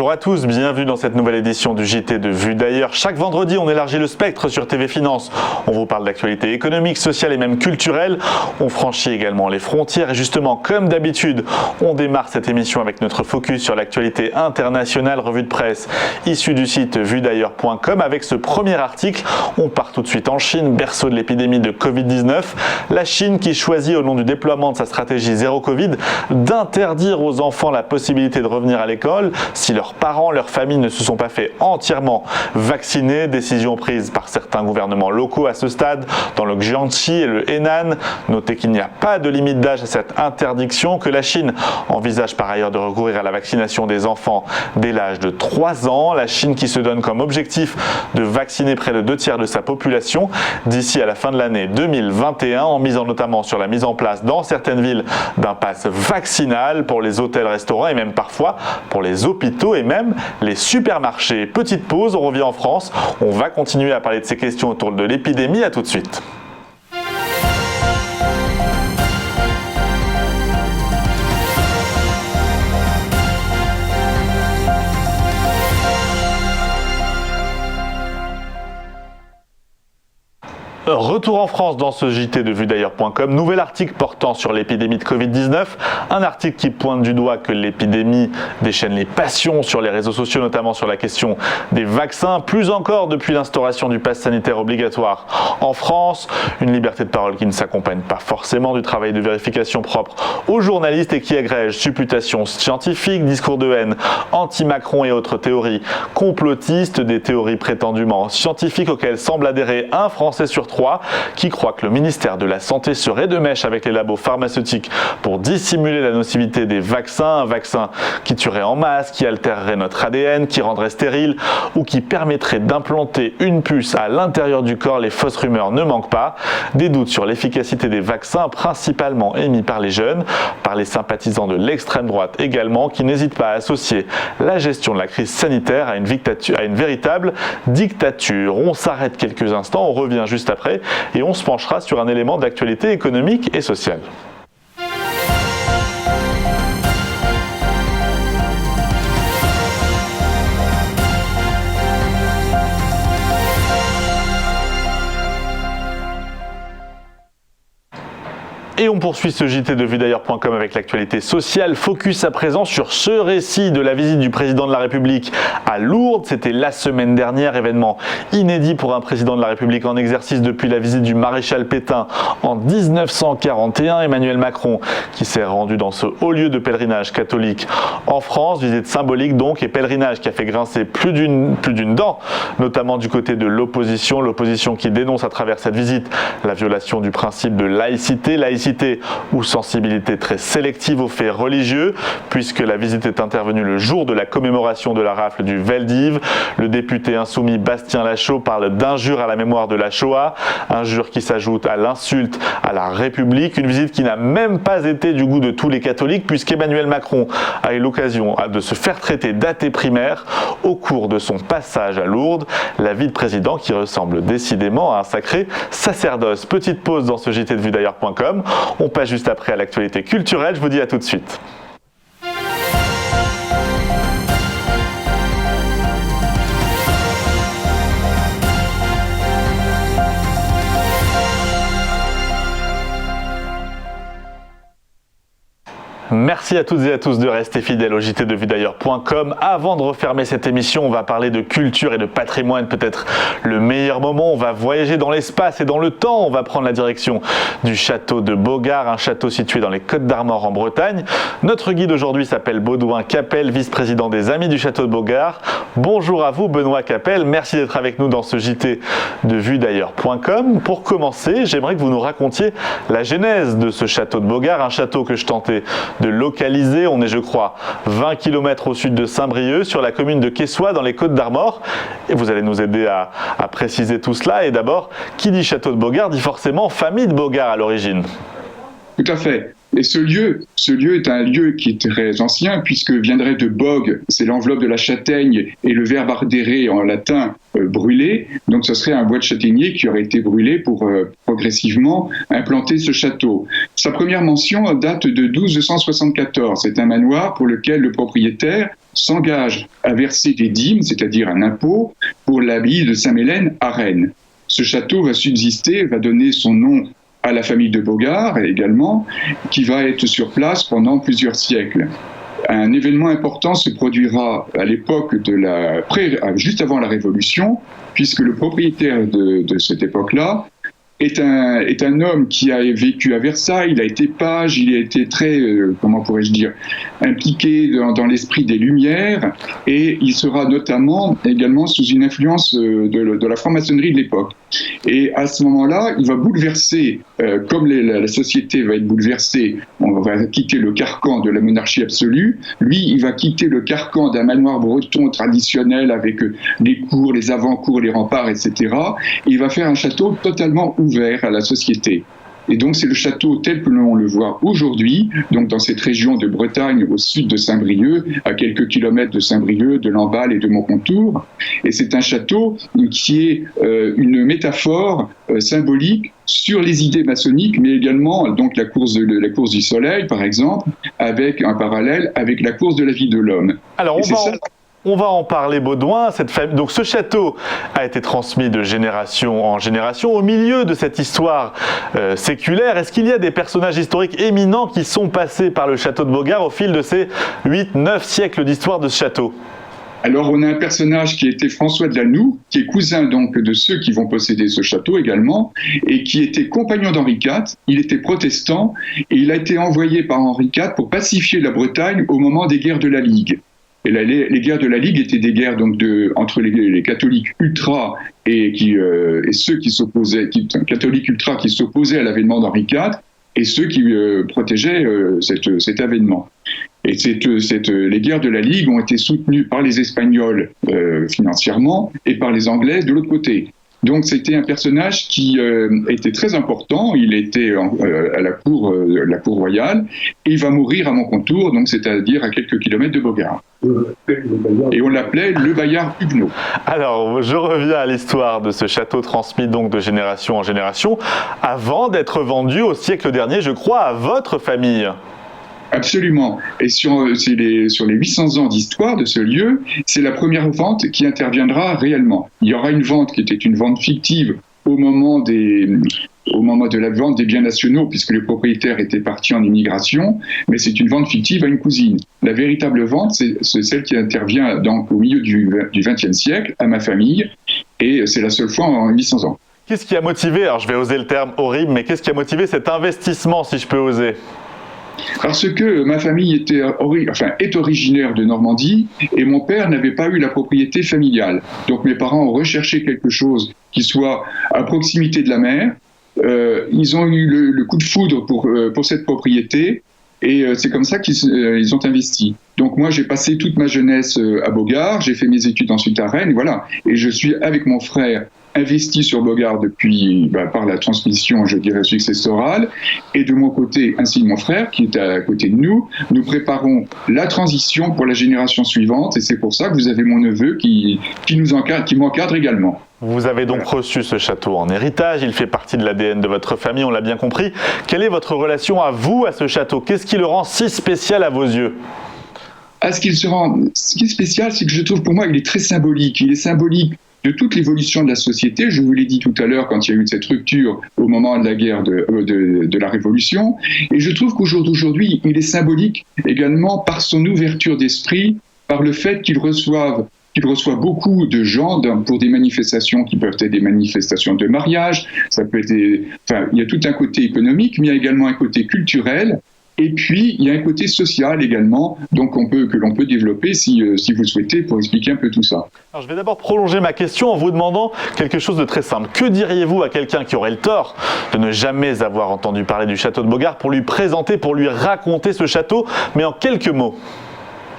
Bonjour à tous, bienvenue dans cette nouvelle édition du JT de Vue d'ailleurs. Chaque vendredi, on élargit le spectre sur TV Finance. On vous parle d'actualité économique, sociale et même culturelle. On franchit également les frontières et justement, comme d'habitude, on démarre cette émission avec notre focus sur l'actualité internationale, revue de presse issue du site vuedailleurs.com. Avec ce premier article, on part tout de suite en Chine, berceau de l'épidémie de Covid-19. La Chine qui choisit au nom du déploiement de sa stratégie zéro Covid d'interdire aux enfants la possibilité de revenir à l'école si leurs parents, leurs familles ne se sont pas fait entièrement vacciner. Décision prise par certains gouvernements locaux à ce stade dans le Jiangxi et le Henan. Notez qu'il n'y a pas de limite d'âge à cette interdiction, que la Chine envisage par ailleurs de recourir à la vaccination des enfants dès l'âge de 3 ans. La Chine qui se donne comme objectif de vacciner près de 2/3 de sa population d'ici à la fin de l'année 2021, en misant notamment sur la mise en place dans certaines villes d'un pass vaccinal pour les hôtels, restaurants et même parfois pour les hôpitaux et même les supermarchés. Petite pause, on revient en France. On va continuer à parler de ces questions autour de l'épidémie. À tout de suite. Retour en France dans ce JT de vuedailleurs.com. Nouvel article portant sur l'épidémie de Covid-19. Un article qui pointe du doigt que l'épidémie déchaîne les passions sur les réseaux sociaux, notamment sur la question des vaccins. Plus encore depuis l'instauration du pass sanitaire obligatoire en France. Une liberté de parole qui ne s'accompagne pas forcément du travail de vérification propre aux journalistes et qui agrège supputations scientifiques, discours de haine, anti-Macron et autres théories complotistes, des théories prétendument scientifiques auxquelles semble adhérer un Français sur 3 qui croit que le ministère de la Santé serait de mèche avec les labos pharmaceutiques pour dissimuler la nocivité des vaccins, un vaccin qui tuerait en masse, qui altérerait notre ADN, qui rendrait stérile ou qui permettrait d'implanter une puce à l'intérieur du corps. Les fausses rumeurs ne manquent pas. Des doutes sur l'efficacité des vaccins, principalement émis par les jeunes, par les sympathisants de l'extrême droite également, qui n'hésitent pas à associer la gestion de la crise sanitaire à une véritable dictature. On s'arrête quelques instants, on revient juste après et on se penchera sur un élément d'actualité économique et sociale. Et on poursuit ce JT de vuedailleurs.com avec l'actualité sociale. Focus à présent sur ce récit de la visite du président de la République à Lourdes. C'était la semaine dernière, événement inédit pour un président de la République en exercice depuis la visite du maréchal Pétain en 1941. Emmanuel Macron qui s'est rendu dans ce haut lieu de pèlerinage catholique en France. Visite symbolique donc et pèlerinage qui a fait grincer plus d'une dent, notamment du côté de l'opposition. L'opposition qui dénonce à travers cette visite la violation du principe de laïcité ou sensibilité très sélective aux faits religieux, puisque la visite est intervenue le jour de la commémoration de la rafle du Veldiv. Le député insoumis Bastien Lachaud parle d'injures à la mémoire de la Shoah, injures qui s'ajoutent à l'insulte à la République, une visite qui n'a même pas été du goût de tous les catholiques, puisqu'Emmanuel Macron a eu l'occasion de se faire traiter d'athée primaire au cours de son passage à Lourdes. La vie de président qui ressemble décidément à un sacré sacerdoce. Petite pause dans ce JT de vuedailleurs.com. On passe juste après à l'actualité culturelle. Je vous dis à tout de suite. Merci à toutes et à tous de rester fidèles au JT de vuedailleurs.com. Avant de refermer cette émission, on va parler de culture et de patrimoine, peut-être le meilleur moment. On va voyager dans l'espace et dans le temps. On va prendre la direction du château de Beaugard, un château situé dans les Côtes d'Armor en Bretagne. Notre guide aujourd'hui s'appelle Baudouin Capel, vice-président des Amis du château de Beaugard. Bonjour à vous Benoît Capel, merci d'être avec nous dans ce JT de vuedailleurs.com. Pour commencer, j'aimerais que vous nous racontiez la genèse de ce château de Beaugard, un château que je tentais de localiser. On est, je crois, 20 km au sud de Saint-Brieuc, sur la commune de Quessoy, dans les Côtes d'Armor. Et vous allez nous aider à préciser tout cela. Et d'abord, qui dit château de Beaugard dit forcément famille de Beaugard à l'origine. Tout à fait. Et ce lieu est un lieu qui est très ancien, puisque viendrait de bog, c'est l'enveloppe de la châtaigne, et le verbe ardere en latin, brûler. Donc ce serait un bois de châtaignier qui aurait été brûlé pour progressivement implanter ce château. Sa première mention date de 1274. C'est un manoir pour lequel le propriétaire s'engage à verser des dîmes, c'est-à-dire un impôt, pour l'abbaye de Saint-Mélène à Rennes. Ce château va subsister, va donner son nom à la famille de Bogard également, qui va être sur place pendant plusieurs siècles. Un événement important se produira à l'époque juste avant la Révolution, puisque le propriétaire de cette époque-là est un homme qui a vécu à Versailles, il a été page, il a été très, comment pourrais-je dire, impliqué dans l'esprit des Lumières, et il sera notamment également sous une influence de la franc-maçonnerie de l'époque. Et à ce moment-là, il va bouleverser, comme la société va être bouleversée, on va quitter le carcan de la monarchie absolue, lui, il va quitter le carcan d'un manoir breton traditionnel avec les cours, les avant-cours, les remparts, etc. Et il va faire un château totalement ouvert à la société. Et donc c'est le château tel que l'on le voit aujourd'hui, donc dans cette région de Bretagne au sud de Saint-Brieuc, à quelques kilomètres de Saint-Brieuc, de Lamballe et de Montcontour. Et c'est un château qui est une métaphore symbolique sur les idées maçonniques, mais également donc la course du soleil, par exemple, avec un parallèle avec la course de la vie de l'homme. Alors on va en parler, Baudouin. Donc ce château a été transmis de génération en génération. Au milieu de cette histoire séculaire, est-ce qu'il y a des personnages historiques éminents qui sont passés par le château de Bogard au fil de ces 8-9 siècles d'histoire de ce château ? Alors, on a un personnage qui était François de Lanoux, qui est cousin donc de ceux qui vont posséder ce château également, et qui était compagnon d'Henri IV. Il était protestant et il a été envoyé par Henri IV pour pacifier la Bretagne au moment des guerres de la Ligue. Et les guerres de la Ligue étaient des guerres donc entre les catholiques ultras et ceux qui s'opposaient, catholiques ultras qui s'opposaient à l'avènement d'Henri IV, et ceux qui protégeaient cet avènement. Et les guerres de la Ligue ont été soutenues par les Espagnols financièrement et par les Anglais de l'autre côté. Donc c'était un personnage qui était très important. Il était à la cour royale et il va mourir à Montcontour, donc c'est-à-dire à quelques kilomètres de Bogard. Et on l'appelait le Bayard Huguenot. Alors, je reviens à l'histoire de ce château transmis donc de génération en génération, avant d'être vendu au siècle dernier, je crois, à votre famille. Absolument. Et sur les 800 ans d'histoire de ce lieu, c'est la première vente qui interviendra réellement. Il y aura une vente qui était une vente fictive au moment de la vente des biens nationaux, puisque le propriétaire était parti en immigration, mais c'est une vente fictive à une cousine. La véritable vente, c'est celle qui intervient donc au milieu du XXe siècle, à ma famille, et c'est la seule fois en 800 ans. Qu'est-ce qui a motivé, alors je vais oser le terme horrible, mais qu'est-ce qui a motivé cet investissement, si je peux oser ? Parce que ma famille est originaire de Normandie et mon père n'avait pas eu la propriété familiale. Donc mes parents ont recherché quelque chose qui soit à proximité de la mer. Ils ont eu le coup de foudre pour cette propriété et c'est comme ça qu'ils ont investi. Donc moi j'ai passé toute ma jeunesse à Bogard, j'ai fait mes études ensuite à Rennes, voilà. Et je suis avec mon frère investi sur Bogard depuis, par la transmission, je dirais, successorale. Et de mon côté, ainsi que mon frère, qui est à côté de nous, nous préparons la transition pour la génération suivante. Et c'est pour ça que vous avez mon neveu qui m'encadre également. Vous avez donc reçu ce château en héritage, il fait partie de l'ADN de votre famille, on l'a bien compris. Quelle est votre relation à vous, à ce château ? Qu'est-ce qui le rend si spécial à vos yeux ? Ce qui est spécial, c'est que je trouve, pour moi, il est très symbolique. Il est symbolique de toute l'évolution de la société. Je vous l'ai dit tout à l'heure quand il y a eu cette rupture au moment de la guerre de la Révolution. Et je trouve qu'au jour d'aujourd'hui, il est symbolique également par son ouverture d'esprit, par le fait qu'il reçoit beaucoup de gens pour des manifestations qui peuvent être des manifestations de mariage. Ça peut être il y a tout un côté économique, mais il y a également un côté culturel. Et puis, il y a un côté social également, donc que l'on peut développer si vous souhaitez, pour expliquer un peu tout ça. Alors, je vais d'abord prolonger ma question en vous demandant quelque chose de très simple. Que diriez-vous à quelqu'un qui aurait le tort de ne jamais avoir entendu parler du château de Bogard pour lui présenter, pour lui raconter ce château, mais en quelques mots ?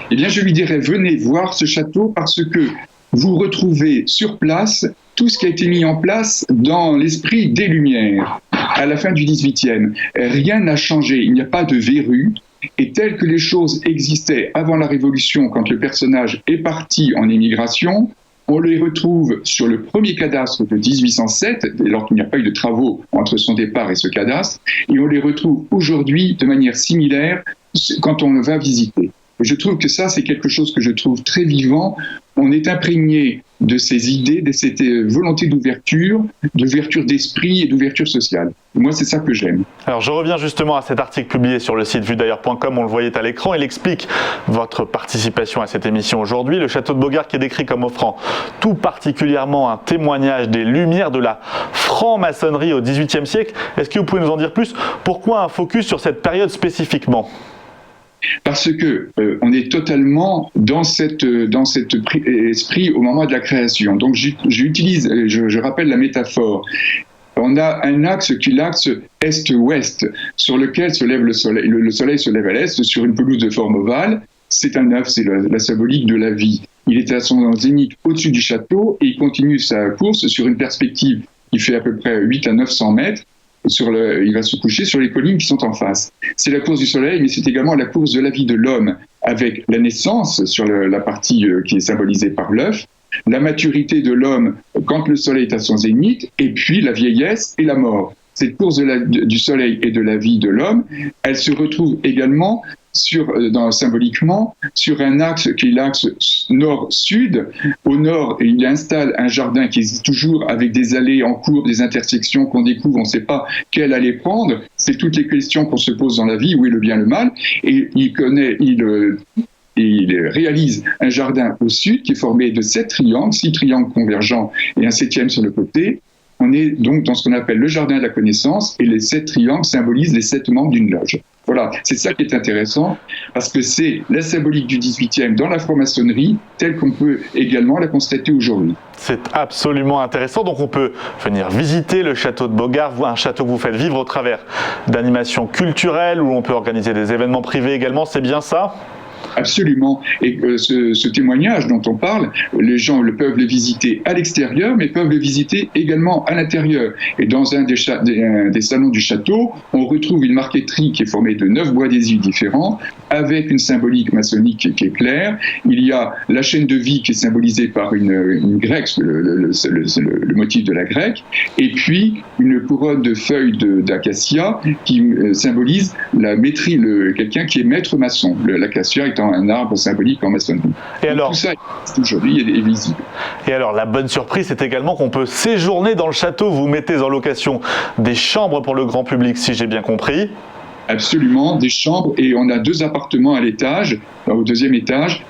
Eh bien, je lui dirais, venez voir ce château parce que vous retrouvez sur place tout ce qui a été mis en place dans l'esprit des Lumières à la fin du XVIIIe. Rien n'a changé, il n'y a pas de verrue. Et tel que les choses existaient avant la Révolution, quand le personnage est parti en émigration, on les retrouve sur le premier cadastre de 1807, alors qu'il n'y a pas eu de travaux entre son départ et ce cadastre, et on les retrouve aujourd'hui de manière similaire quand on va visiter. Je trouve que ça, c'est quelque chose que je trouve très vivant. On est imprégné de ces idées, de cette volonté d'ouverture d'esprit et d'ouverture sociale. Moi, c'est ça que j'aime. Alors, je reviens justement à cet article publié sur le site vuedailleurs.com, on le voyait à l'écran. Il explique votre participation à cette émission aujourd'hui. Le château de Bogarde qui est décrit comme offrant tout particulièrement un témoignage des lumières de la franc-maçonnerie au XVIIIe siècle. Est-ce que vous pouvez nous en dire plus? Pourquoi un focus sur cette période spécifiquement? Parce que on est totalement dans cet esprit au moment de la création. Donc j'utilise, je rappelle la métaphore. On a un axe qui est l'axe est-ouest, sur lequel se lève le soleil. Le soleil se lève à l'est sur une pelouse de forme ovale. C'est un œuf, c'est la symbolique de la vie. Il est à son zénith au-dessus du château et il continue sa course sur une perspective qui fait à peu près 8 à 900 mètres. Il va se coucher sur les collines qui sont en face. C'est la course du soleil, mais c'est également la course de la vie de l'homme, avec la naissance sur la partie qui est symbolisée par l'œuf, la maturité de l'homme quand le soleil est à son zénith, et puis la vieillesse et la mort. Cette course du soleil et de la vie de l'homme, elle se retrouve également symboliquement sur un axe qui est l'axe nord-sud. Au nord, il installe un jardin qui existe toujours avec des allées en cours, des intersections qu'on découvre, on ne sait pas quelle allée prendre. C'est toutes les questions qu'on se pose dans la vie, où est le bien, le mal. Et il réalise un jardin au sud qui est formé de 6 triangles convergents et un 7e sur le côté. On est donc dans ce qu'on appelle le jardin de la connaissance et les 7 triangles symbolisent les 7 membres d'une loge. Voilà, c'est ça qui est intéressant parce que c'est la symbolique du 18e dans la franc-maçonnerie telle qu'on peut également la constater aujourd'hui. C'est absolument intéressant, donc on peut venir visiter le château de Bogarde, un château que vous faites vivre au travers d'animations culturelles où on peut organiser des événements privés également, c'est bien ça ? Absolument. Et ce témoignage dont on parle, les gens peuvent le visiter à l'extérieur, mais peuvent le visiter également à l'intérieur. Et dans un des salons du château, on retrouve une marqueterie qui est formée de 9 bois adhésifs différents, avec une symbolique maçonnique qui est claire. Il y a la chaîne de vie qui est symbolisée par une grecque, le motif de la grecque, et puis une couronne de feuilles d'acacia qui symbolise la maîtrise, quelqu'un qui est maître maçon. L'acacia étant un arbre symbolique en maçonnerie. Et alors, tout ça aujourd'hui est visible. Et alors, la bonne surprise, c'est également qu'on peut séjourner dans le château. Vous mettez en location des chambres pour le grand public, si j'ai bien compris. Absolument, des chambres, et on a 2 appartements à l'étage, au 2e étage,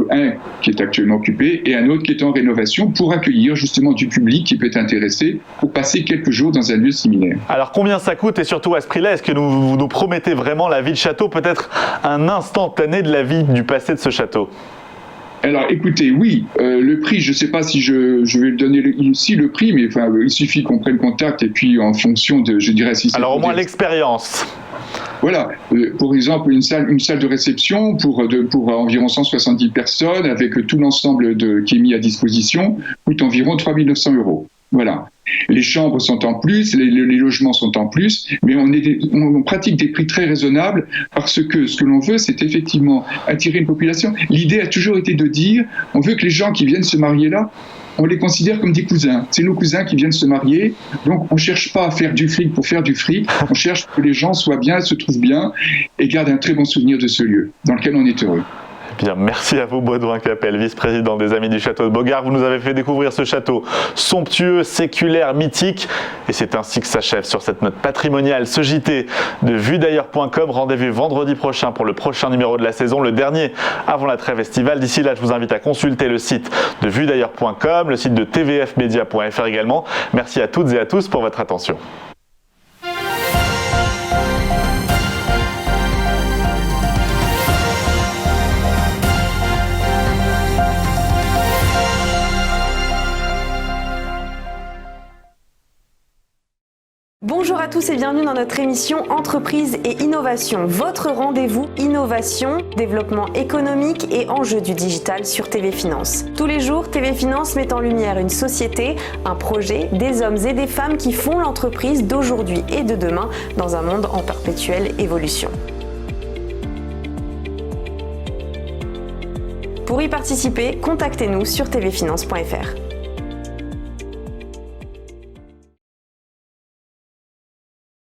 un qui est actuellement occupé et un autre qui est en rénovation pour accueillir justement du public qui peut être intéressé pour passer quelques jours dans un lieu similaire. Alors combien ça coûte et surtout à ce prix-là, est-ce que vous nous promettez vraiment la vie de château, peut-être un instantané de la vie du passé de ce château ? Alors écoutez, oui, le prix, je ne sais pas si je vais le donner ici le prix, mais enfin, il suffit qu'on prenne contact et puis en fonction de, je dirais si c'est... Alors au moins l'expérience. Voilà, pour exemple, une salle de réception pour environ 170 personnes avec tout l'ensemble qui est mis à disposition coûte environ 3 900 €. Voilà. Les chambres sont en plus, les logements sont en plus, mais on pratique des prix très raisonnables parce que ce que l'on veut, c'est effectivement attirer une population. L'idée a toujours été de dire, on veut que les gens qui viennent se marier là, on les considère comme des cousins. C'est nos cousins qui viennent se marier, donc on ne cherche pas à faire du fric pour faire du fric, on cherche que les gens soient bien, se trouvent bien et gardent un très bon souvenir de ce lieu dans lequel on est heureux. Bien, merci à vous Baudouin Capel, vice-président des Amis du Château de Bogarde. Vous nous avez fait découvrir ce château somptueux, séculaire, mythique. Et c'est ainsi que s'achève sur cette note patrimoniale ce JT de vuedailleurs.com. Rendez-vous vendredi prochain pour le prochain numéro de la saison, le dernier avant la trêve estivale. D'ici là, je vous invite à consulter le site de vuedailleurs.com, le site de tvfmedia.fr également. Merci à toutes et à tous pour votre attention. Bonjour à tous et bienvenue dans notre émission Entreprise et Innovation, votre rendez-vous innovation, développement économique et enjeux du digital sur TV Finance. Tous les jours, TV Finance met en lumière une société, un projet, des hommes et des femmes qui font l'entreprise d'aujourd'hui et de demain dans un monde en perpétuelle évolution. Pour y participer, contactez-nous sur tvfinance.fr.